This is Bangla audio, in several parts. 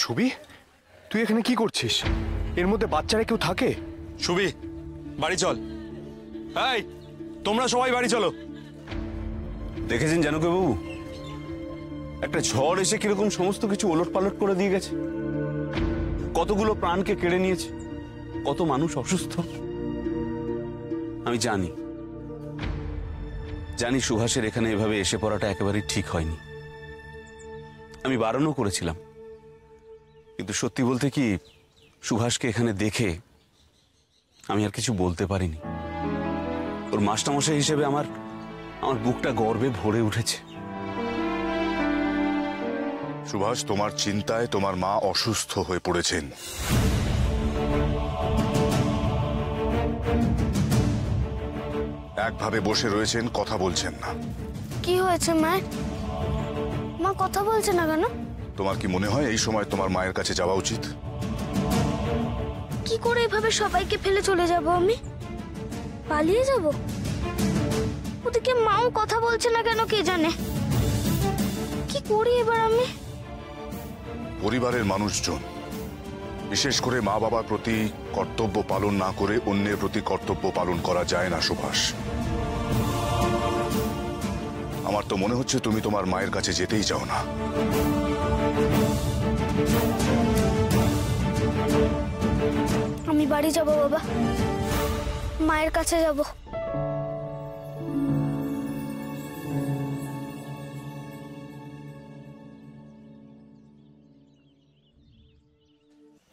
সুবি, তুই এখানে কি করছিস? এর মধ্যে বাচ্চারা কেউ থাকে? সুবি, বাড়ি চল। এই, তোমরা সবাই বাড়ি চলো। দেখেছেন জানকীবাবু, একটা ঝড় এসে কিরকম সমস্ত কিছু ওলটপালট করে দিয়ে গেছে। কতগুলো প্রাণকে কেড়ে নিয়েছে, কত মানুষ অসুস্থ। আমি জানি সুভাষের এখানে এভাবে এসে পড়াটা একেবারেই ঠিক হয়নি। আমি বারণও করেছিলাম, কিন্তু সত্যি বলতে কি, সুভাষকে এখানে দেখে আমি আর কিছু বলতে পারিনি। ওর মাস্টারমশাই হিসেবে আমার বুকটা গর্বে ভরে উঠেছে। সুভাষ, তোমার চিন্তায় তোমার মা অসুস্থ হয়ে পড়েছেন। একভাবে বসে রয়েছেন, কথা বলছেন না। কি হয়েছে মায়ের? মা কথা বলছে না কেন? তোমার কি মনে হয় এই সময় তোমার মায়ের কাছে যাওয়া উচিত? কি করে এভাবে সবাইকে ফেলে চলে যাব আমি? পালিয়ে যাব? ওদিকে মাও কথা বলছে না কেন কে জানে। কি করি এবার আমি? পরিবারের মানুষজন, বিশেষ করে মা বাবার প্রতি কর্তব্য পালন না করে অন্যের প্রতি কর্তব্য পালন করা যায় না সুভাষ। আমার তো মনে হচ্ছে তুমি তোমার মায়ের কাছে যেতেই চাও না। আমি বাড়ি যাব বাবা, মায়ের কাছে যাব।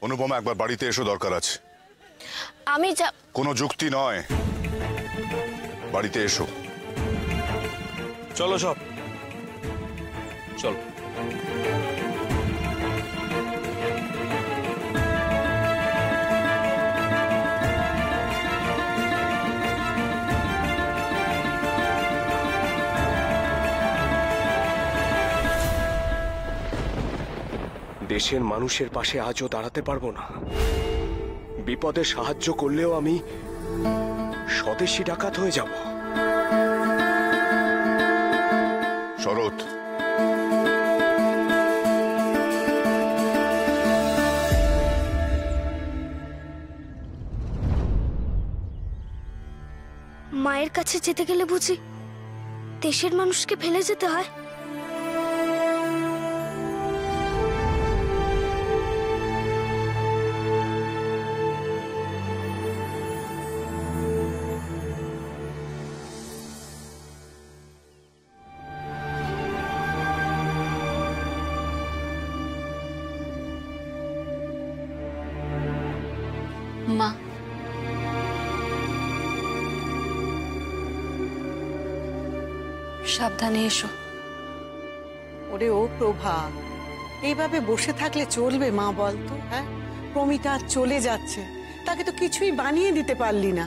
অনুপমা, একবার বাড়িতে এসো, দরকার আছে। আমি কোনো যুক্তি নয়, বাড়িতে এসো। চলো সব, চলো। দেশের মানুষের পাশে আজও দাঁড়াতে পারবো না। বিপদে সাহায্য করলেও আমি স্বদেশী ডাকাত হয়ে যাব। শরৎ, মায়ের কাছে যেতে গেলে বুঝি দেশের মানুষকে ফেলে যেতে হয়? মা, সাবধানে এসো। ওরে ও প্রভা, এইভাবে বসে থাকলে চলবে মা? বলতো, হ্যাঁ, প্রমিতা চলে যাচ্ছে, তাকে তো কিছুই বানিয়ে দিতে পারলি না।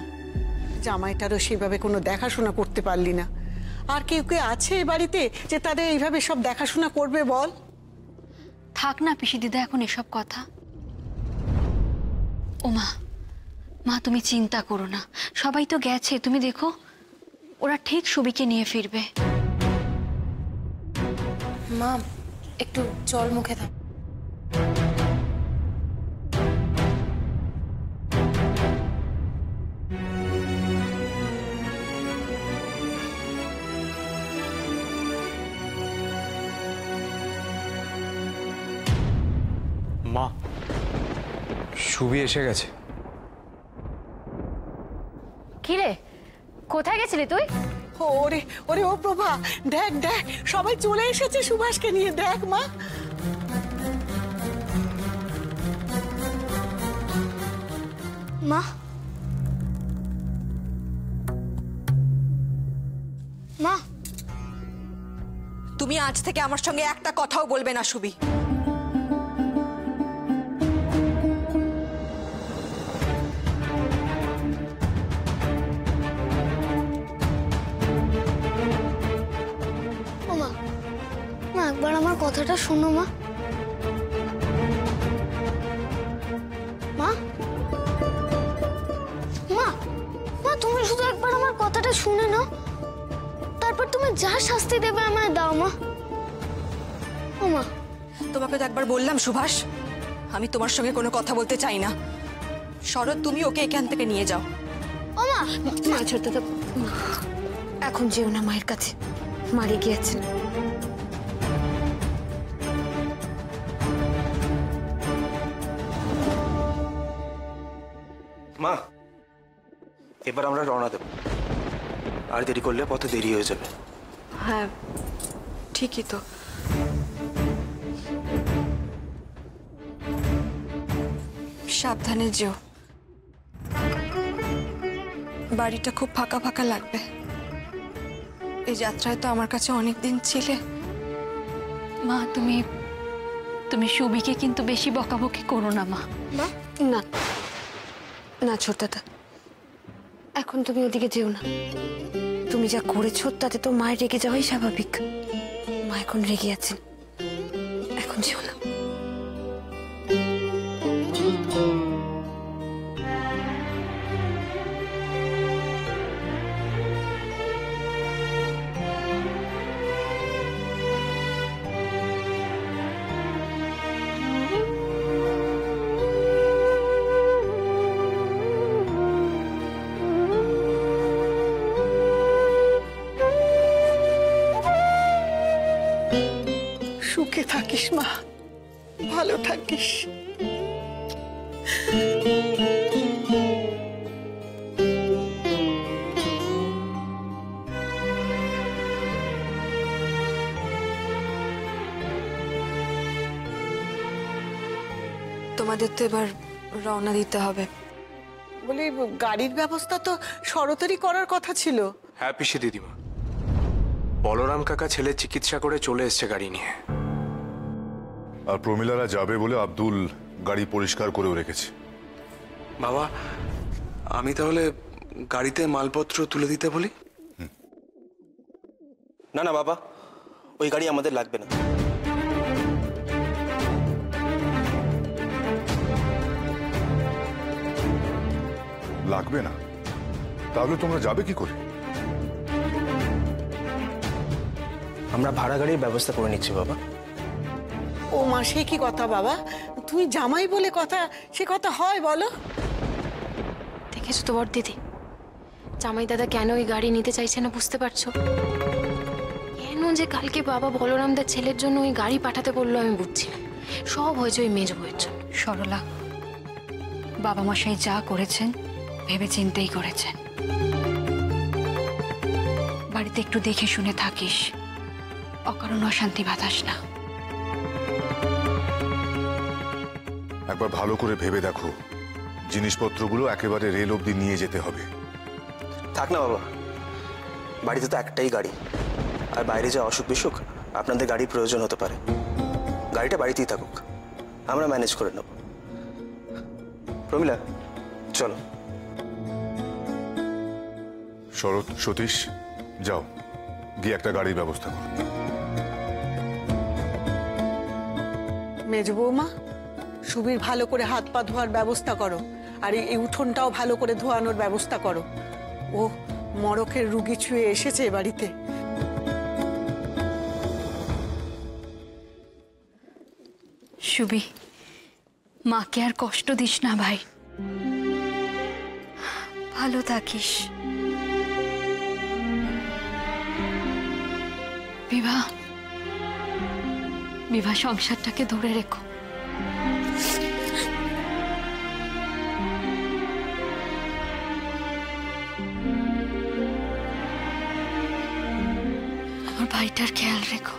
জামাইটারও সেভাবে কোনো দেখাশোনা করতে পারলি না। আর কেউ কে আছে এ বাড়িতে যে তাদের এইভাবে সব দেখাশোনা করবে? বল। থাক না পিসি দিদা এখন এসব কথা। ও মা, তুমি চিন্তা করো না, সবাই তো গেছে, তুমি দেখো ওরা ঠিক সুবিকে নিয়ে ফিরবে। মা, একটু জল মুখে দাও। মা, সুবি এসে গেছে। কিরে, কোথায় গেছিলি তুই? ওরে ওরে ও প্রভা, দেখ দেখ, সবাই চলে এসেছে সুভাষকে নিয়ে। দেখ মা। মা, মা, তুমি আজ থেকে আমার সঙ্গে একটা কথাও বলবে না সুবি। একবার আমার কথাটা শোনো মা। মা, মা, মা, তুমি শুধু একবার আমার কথাটা শুনে নাও, তারপর তুমি যা শাস্তি দেবে আমায় দাও মা। ও মা, তোমাকে তো একবার বললাম সুভাষ, আমি তোমার সঙ্গে কোনো কথা বলতে চাই না। শরৎ, তুমি ওকে এখান থেকে নিয়ে যাও। ও মা, মা ছোট তো এখন যেও না মায়ের কাছে, মারে গিয়েছেন। মা, এবার আমরা রওনা দেব। আর দেরি করলে পথে দেরি হয়ে যাবে। হ্যাঁ, ঠিকই তো। সাবধানে যেও। বাড়িটা খুব ফাঁকা ফাঁকা লাগবে। এই যাত্রায় তো আমার কাছে অনেক দিন ছিলে। মা তুমি তুমি সুবিকে কিন্তু বেশি বকাবকি করো না মা। না না ছোট দাদা, এখন তুমি ওদিকে যেও না। তুমি যা করেছো তাতে তো মায়ের রেগে যাওয়াই স্বাভাবিক। মা এখন রেগে আছেন, এখন যেও না। সুখে থাকিস মা, ভালো থাকিস। তোমাদের তো এবার রওনা দিতে হবে। বলি, গাড়ির ব্যবস্থা তো শরতেরই করার কথা ছিল। হ্যাঁ পিসি দিদিমা, বলরাম কাকা ছেলের চিকিৎসা করে চলে এসছে গাড়ি নিয়ে। আর প্রমিলারা যাবে বলে আব্দুল গাড়ি পরিষ্কার করেও রেখেছে। বাবা, আমি তাহলে গাড়িতে মালপত্র তুলে দিতে বলি? না না বাবা, ওই গাড়ি আমাদের লাগবে না। লাগবে না? তাহলে তোমরা যাবে কি করে? আমরা ভাড়া গাড়ির ব্যবস্থা করে নিচ্ছি বাবা। ও মা, সে কি কথা বাবা? তুমি জামাই বলে কথা, সে কথা হয় বলো? দেখেছো তো বড় দিদি, জামাই দাদা কেন ওই গাড়ি নিতে চাইছে না বুঝতে পারছো? কেন যে কালকে বাবা বলরামদার ছেলের জন্য ওই গাড়ি পাঠাতে বললো আমি বুঝছি না। সব হয়েছে ওই মেজ বউয়ের জন্য। সরলা, বাবা মশাই যা করেছেন ভেবে চিন্তেই করেছেন। বাড়িতে একটু দেখে শুনে থাকিস, অকারণ অশান্তি বাতাস না। একবার ভালো করে ভেবে দেখো, জিনিসপত্রগুলো একেবারে রেল অবধি নিয়ে যেতে হবে। থাক না বাবা, বাড়িতে তো একটাই গাড়ি, আর বাইরে যে অসুখ বিসুখ আপনাদের গাড়ির প্রয়োজন হতে পারে। গাড়িটা বাড়িতেই থাকুক, আমরা ম্যানেজ করে নেব। প্রমিলা, চলো। শরৎ, সতীশ, যাও গিয়ে একটা গাড়ির ব্যবস্থা করো। মেজ বৌমা, সুবীর ভালো করে হাত পা ধোয়ার ব্যবস্থা করো, আর এই উঠোনটাও ভালো করে ধোয়ানোর ব্যবস্থা করো। ও মরকের রুগী ছুঁয়ে এসেছে এ বাড়িতে। সুবি, মাকে আর কষ্ট দিস না ভাই, ভালো থাকিস। বিভা, বিভা সংসারটাকে ধরে রেখো। আমার ভাইটার খেয়াল রেখো।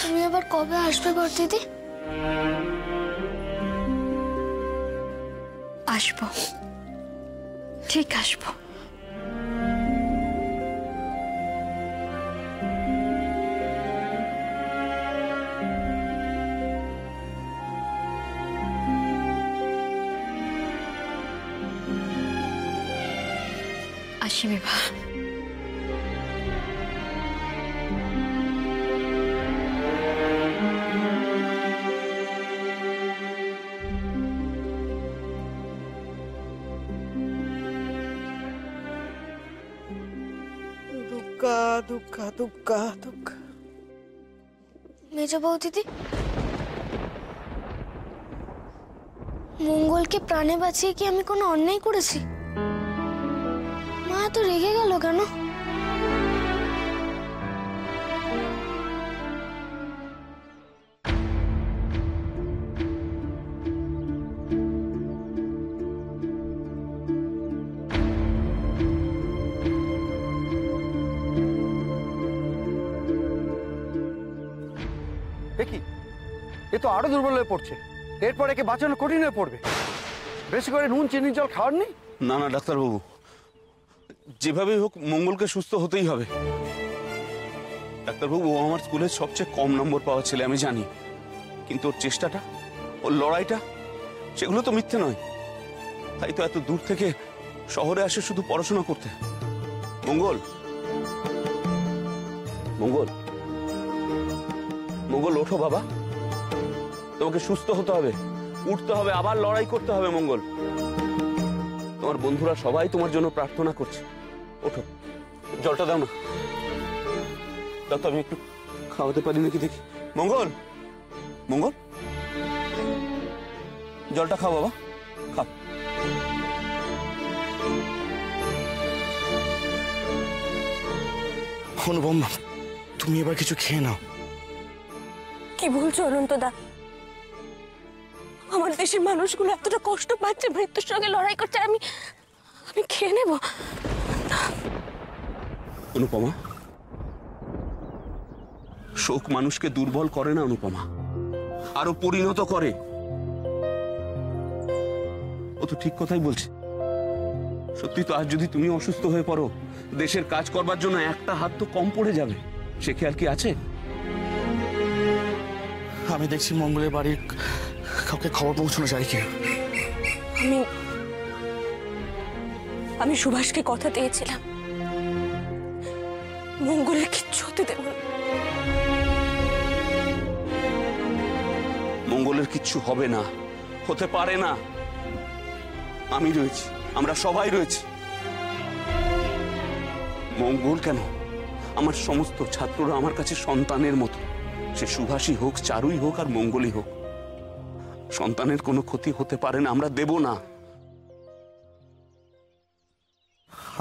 তুমি আবার কবে আসবে বড় দিদি? আসবো, ঠিক আসবো। আসি বিভা। দুগ্গা দুগ্গা দুগ্গা দুগ্গা। মেজ বউ দিদি, মঙ্গলকে প্রাণে বাঁচিয়ে কি আমি কোনো অন্যায় করেছি? মা তো রেগে গেল কেন? দেখি এ তো আরো দুর্বল হয়ে পড়ছে, এরপর একে বাঁচানো কঠিন হয়ে পড়বে। বেশি করে নুন চিনি জল খাওয়াননি? না না ডাক্তারবাবু, যেভাবেই হোক মঙ্গলকে সুস্থ হতেই হবে। ডাক্তারবাবু, ও আমার স্কুলের সবচেয়ে কম নম্বর পাওয়া ছেলে, আমি জানি, কিন্তু ওর চেষ্টাটা, ওর লড়াইটা, সেগুলো তো মিথ্যে নয়। তাই তো এত দূর থেকে শহরে আসে শুধু পড়াশোনা করতে। মঙ্গল, মঙ্গল, মঙ্গল ওঠো বাবা, তোমাকে সুস্থ হতে হবে, উঠতে হবে, আবার লড়াই করতে হবে। মঙ্গল, তোমার বন্ধুরা সবাই তোমার জন্য প্রার্থনা করছে। ওঠো, জলটা দাও না, দাও তো, আমি একটু খাওয়াতে পারি নাকি দেখি। মঙ্গল, মঙ্গল, জলটা খাও বাবা, খাও। অনুপম, তুমি এবার কিছু খেয়ে নাও। কি বলছো অনন্তদা? আমার দেশের মানুষগুলো এতটা কষ্ট পাচ্ছে, মৃত্যুর সঙ্গে লড়াই করছে, আমি খেয়ে নেব? অনুপমা, শোক মানুষকে দুর্বল করে না অনুপমা, আরো পরিণত করে। ও তো ঠিক কথাই বলছে। সত্যি তো, আজ যদি তুমি অসুস্থ হয়ে পড়ো, দেশের কাজ করবার জন্য একটা হাত তো কম পড়ে যাবে। সে খেয়াল কি আছে? আমি দেখছি মঙ্গলের বাড়ির কাউকে খবর পৌঁছানো যায় কি। আমি সুভাষকে কথা দিয়েছিলাম, মঙ্গলের কিচ্ছু হতে দেব না। মঙ্গলের কিচ্ছু হবে না, হতে পারে না। আমি রয়েছি, আমরা সবাই রয়েছি। মঙ্গল কেন, আমার সমস্ত ছাত্ররা আমার কাছে সন্তানের মতো। সে সুভাষই হোক, চারুই হোক, আর মঙ্গলই হোক, সন্তানের কোনো ক্ষতি হতে পারে না, আমরা দেব না।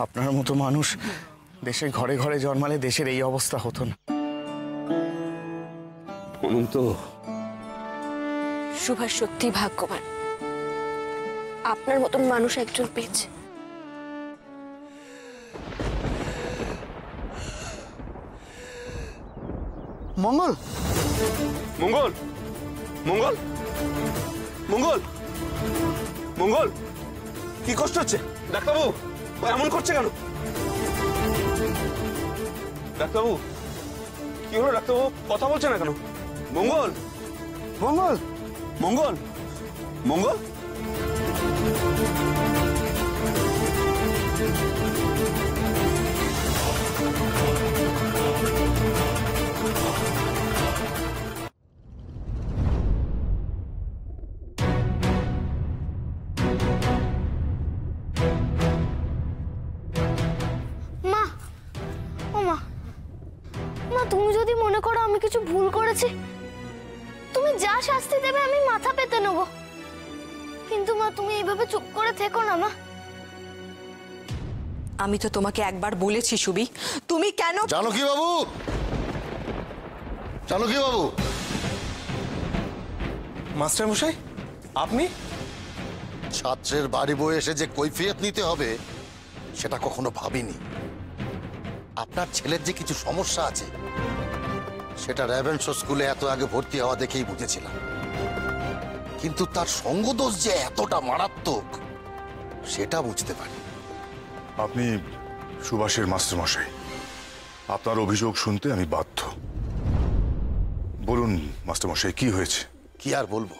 আপনার মতো মানুষ দেশের ঘরে ঘরে জন্মালে দেশের এই অবস্থা হতো না। অনন্ত, সুভাষ সত্যি ভাগ্যবান, আপনার মতন মানুষ একজন পেয়েছে। মঙ্গল, মঙ্গল, মঙ্গল, মঙ্গল, মঙ্গল, কি কষ্ট হচ্ছে? ডাক্তারবাবু, ও এমন করছে কেন? ডাক্তারবাবু, কি হলো? ডাক্তারবাবু কথা বলছে না কেন? মঙ্গল, মঙ্গল, মঙ্গল, মঙ্গল, তুমি যদি মনে করো আমি কিছু ভুল করেছি, তুমি যা শাস্তি দেবে আমি মাথা পেতে নেব। কিন্তু মা, তুমি এইভাবে চুপ করে থেকো না মা। আমি তো তোমাকে একবার বলেছি সুবি, তুমি কেন? জানকী বাবু, জানকী বাবু। মাস্টার মশাই, আপনি? ছাত্রের বাড়ি বয়ে এসে যে কৈফিয়ত নিতে হবে সেটা কখনো ভাবিনি। আপনার ছেলের যে কিছু সমস্যা আছে সেটা রেভেন্স স্কুলে এত আগে ভর্তি হওয়া দেখেই বুঝেছিলাম, কিন্তু তার সঙ্গদোষ যে এতটা মারাত্মক সেটা বুঝতে পারি। আপনি সুভাষের মাস্টারমশাই, আপনার অভিযোগ শুনতে আমি বাধ্য। বলুন মাস্টারমশাই, কি হয়েছে? কি আর বলবো,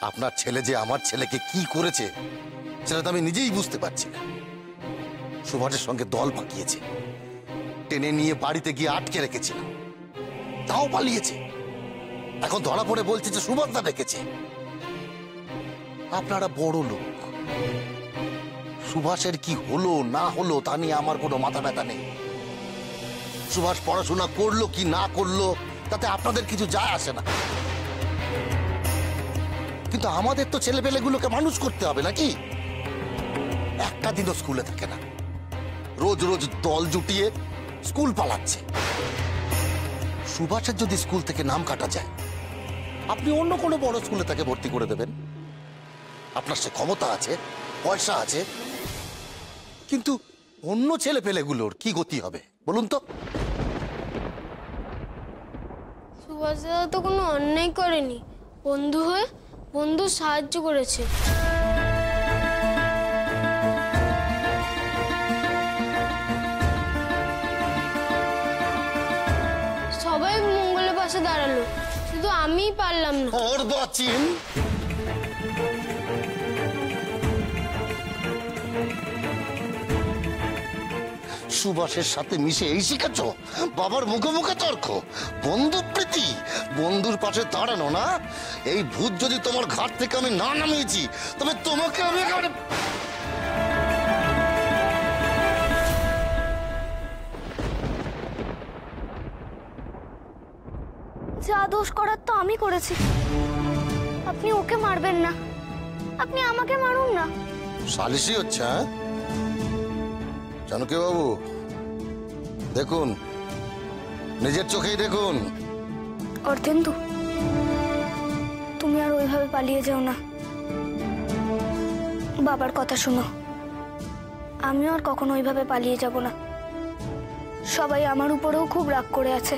আপনার ছেলে যে আমার ছেলেকে কি করেছে সেটা তো আমি নিজেই বুঝতে পারছি না। সুভাষের সঙ্গে দল পাকিয়েছে, টেনে নিয়ে বাড়িতে গিয়ে আটকে রেখেছিলাম, তাও পালিয়েছে। এখন ধরা পড়ে বলছে যে সুভাষদা ডেকেছে। আপনারা বড় লোক, সুভাষের কি হলো না হলো তা নিয়ে আমার কোনো মাথা ব্যথা নেই। সুভাষ পড়াশোনা করলো কি না করলো তাতে আপনাদের কিছু যায় আসে না। কিন্তু আমাদের তো ছেলেপেলেগুলোকে মানুষ করতে হবে নাকি? একটা দিনও স্কুলে থাকে না, রোজ রোজ দল জুটিয়ে স্কুল পালাচ্ছে। সুভাষের যদি স্কুল থেকে নাম কাটা যায়, আপনি অন্য কোনো বড় স্কুলে তাকে ভর্তি করে দেবেন। আপনার সে ক্ষমতা আছে, পয়সা আছে, কিন্তু অন্য ছেলেপেলেগুলোর কি গতি হবে বলুন তো? সুভাষ দাদা তো কোনো অন্যায় করেনি, বন্ধু হয়ে বন্ধু সাহায্য করেছে। সবাই মঙ্গলের পাশে দাঁড়ালো, শুধু আমিই পারলাম না। ওর বাচিন, সুভাষের সাথে মিশে এই শিখেছ? বাবার মুখে মুখে তর্ক, বন্ধু প্রীতি, বন্ধুর পাশে দাঁড়ানো না? এই ভূত যদি তোমার ঘাট থেকে আমি না নামিয়েছি, তবে তোমাকে আমি যা দোষ করার তো আমি করেছি, আপনি ওকে মারবেন না, আপনি আমাকে মারুন না। সালিশি হচ্ছে? হ্যাঁ জানকী বাবু, দেখুন, নিজের চোখেই দেখুন। অর্ধেন্দু, তুমি আর ওইভাবে পালিয়ে যাও না, বাবার কথা শুনো। আমিও আর কখনো ওইভাবে পালিয়ে যাব না। সবাই আমার উপরেও খুব রাগ করে আছে।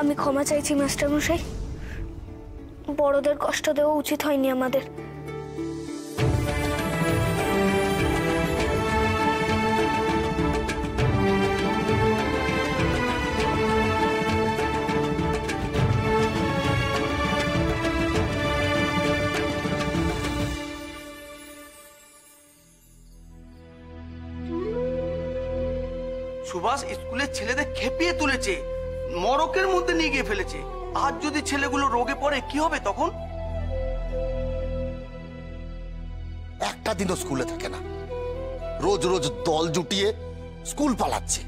আমি ক্ষমা চাইছি মাস্টার মশাই, বড়দের কষ্ট দেওয়া উচিত হয়নি আমাদের। সুভাষ স্কুলের ছেলেদের খেপিয়ে তুলেছে, মরকের মধ্যে নিয়ে গিয়ে ফেলেছে। আজ যদি ছেলেগুলো রোগে পড়ে কি হবে তখন? একটা দিনও স্কুলে থাকে না, রোজ রোজ দল জুটিয়ে স্কুল পালাচ্ছে।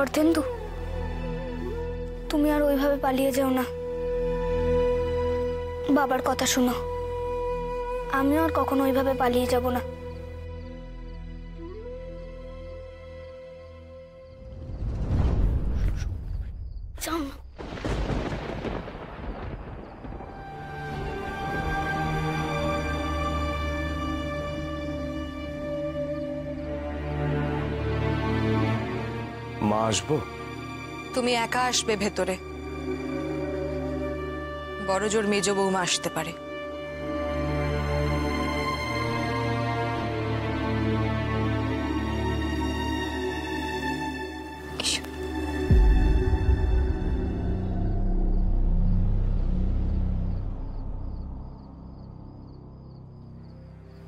অর্ধেন্দু, তুমি আর ওইভাবে পালিয়ে যাও না, বাবার কথা শুনো। আমিও আর কখনো ওইভাবে পালিয়ে যাব না। যাও না। মা, আসবো? তুমি একা আসবে ভেতরে, বড় জোর মেজ বৌমা আসতে পারে।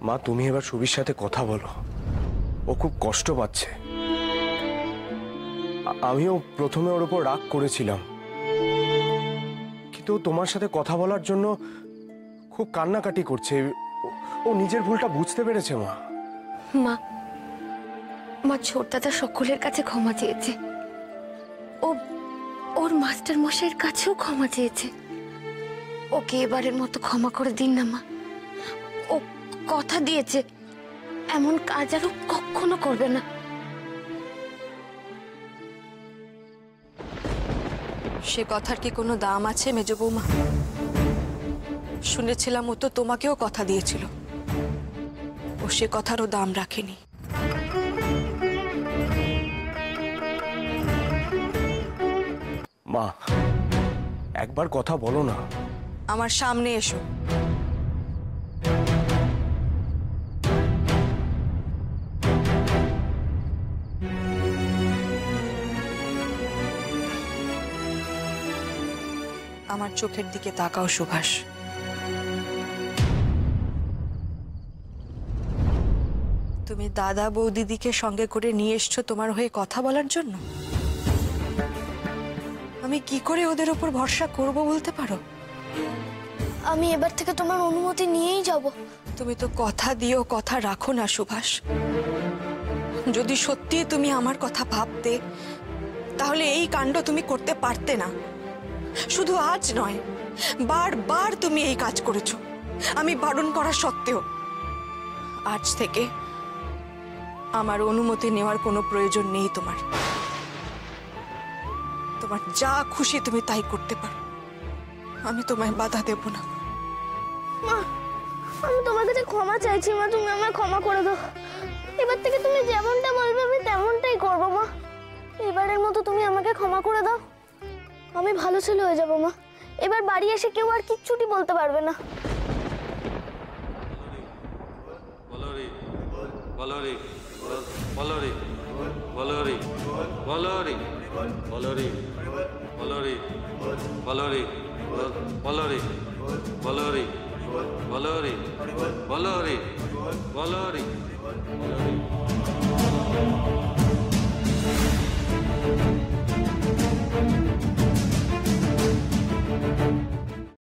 মা, তুমি এবার সুবির সাথে কথা বলো, ও খুব কষ্ট পাচ্ছে। আমিও প্রথমে ওর উপর রাগ করেছিলাম, কিন্তু তোমার সাথে কথা বলার জন্য খুব কান্নাকাটি করছে। ও নিজের ভুলটা বুঝতে পেরেছে। মা, মা মা ছোট দাদা সকলের কাছে ক্ষমা চেয়েছে, ও ওর মাস্টার মশাইয়ের কাছেও ক্ষমা চেয়েছে। ওকে এবারের মতো ক্ষমা করে দিন না মা। ও কথা দিয়েছে এমন কাজ আর কখনো করবে না। সে কথার কি কোনো দাম আছে মেজ বৌমা? শুনেছিলাম ও তো তোমাকেও কথা দিয়েছিল, ও সে কথারও দাম রাখেনি। মা, একবার কথা বলো না। আমার সামনে এসো। আমার চোখের দিকে তাকাও সুভাষ। তুমি দাদা বৌদিদিকে সঙ্গে করে নিয়ে এসছো তোমার হয়ে কথা বলার জন্য। আমি কি করে ওদের উপর ভরসা করব বলতে পারো? আমি এবার থেকে তোমার অনুমতি নিয়েই যাব। তুমি তো কথা দিও, কথা রাখো না সুভাষ। যদি সত্যি তুমি আমার কথা ভাবতে, তাহলে এই কাণ্ড তুমি করতে পারতে না। শুধু আজ নয়, বারবার তুমি এই কাজ করেছো, আমি বারণ করা সত্ত্বেও। আজ থেকে আমার অনুমতি নেওয়ার কোনো প্রয়োজন নেই তোমার। তোমার যা খুশি তুমি তাই করতে পারো, আমি তোমায় বাধা দেব না। মা, আমি তোমার কাছে ক্ষমা চাইছি মা, তুমি আমায় ক্ষমা করে দাও। এবার থেকে তুমি যেমনটা বলবে আমি তেমনটাই করবো মা। এবারের মতো তুমি আমাকে ক্ষমা করে দাও, আমি ভালো ছেলে হয়ে যাবো মা। এবার বাড়ি এসে কেউ আর কিচ্ছুটি বলতে পারবে না। বলরি